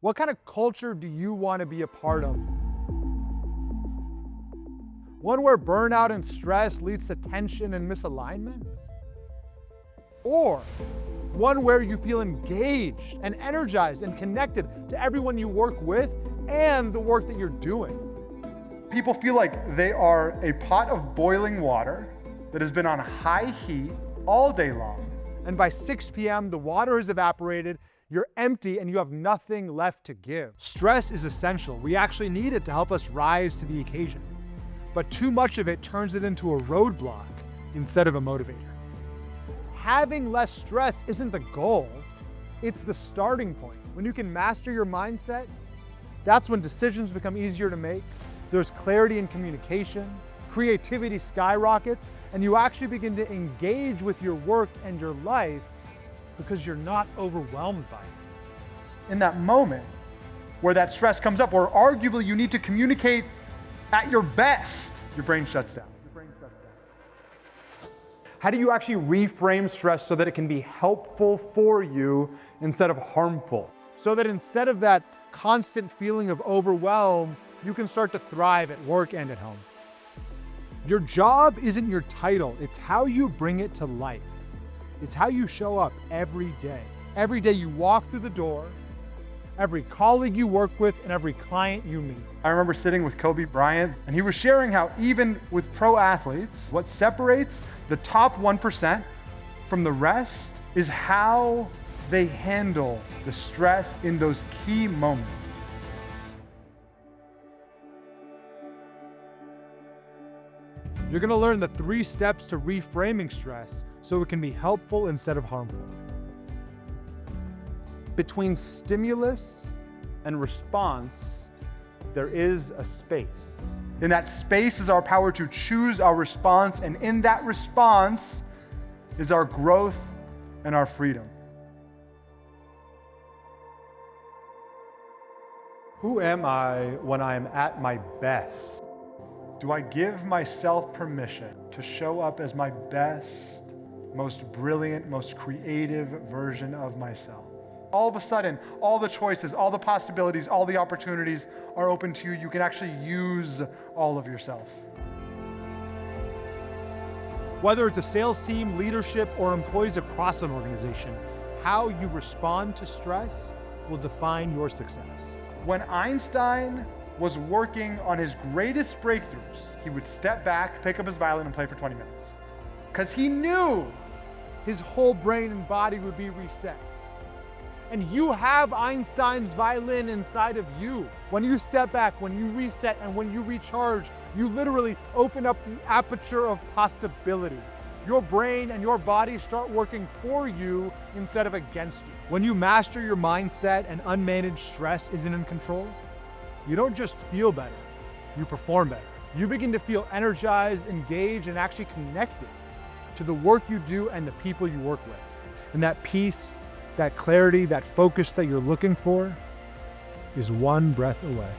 What kind of culture do you want to be a part of? One where burnout and stress leads to tension and misalignment? Or one where you feel engaged and energized and connected to everyone you work with and the work that you're doing? People feel like they are a pot of boiling water that has been on high heat all day long. And by 6 p.m., the water has evaporated, you're empty, and you have nothing left to give. Stress is essential. We actually need it to help us rise to the occasion. But too much of it turns it into a roadblock instead of a motivator. Having less stress isn't the goal, it's the starting point. When you can master your mindset, that's when decisions become easier to make. There's clarity in communication, creativity skyrockets, and you actually begin to engage with your work and your life because you're not overwhelmed by it. In that moment where that stress comes up, or arguably you need to communicate at your best, your brain shuts down. How do you actually reframe stress so that it can be helpful for you instead of harmful? So that instead of that constant feeling of overwhelm, you can start to thrive at work and at home. Your job isn't your title, it's how you bring it to life. It's how you show up every day. Every day you walk through the door, every colleague you work with, and every client you meet. I remember sitting with Kobe Bryant, and he was sharing how even with pro athletes, what separates the top 1% from the rest is how they handle the stress in those key moments. You're gonna learn the 3 steps to reframing stress so it can be helpful instead of harmful. Between stimulus and response, there is a space. In that space is our power to choose our response, and in that response is our growth and our freedom. Who am I when I am at my best? Do I give myself permission to show up as my best, most brilliant, most creative version of myself? All of a sudden, all the choices, all the possibilities, all the opportunities are open to you. You can actually use all of yourself. Whether it's a sales team, leadership, or employees across an organization, how you respond to stress will define your success. When Einstein was working on his greatest breakthroughs, he would step back, pick up his violin, and play for 20 minutes. Because he knew his whole brain and body would be reset. And you have Einstein's violin inside of you. When you step back, when you reset, and when you recharge, you literally open up the aperture of possibility. Your brain and your body start working for you instead of against you. When you master your mindset and unmanaged stress isn't in control, you don't just feel better, you perform better. You begin to feel energized, engaged, and actually connected to the work you do and the people you work with. And that peace, that clarity, that focus that you're looking for is one breath away.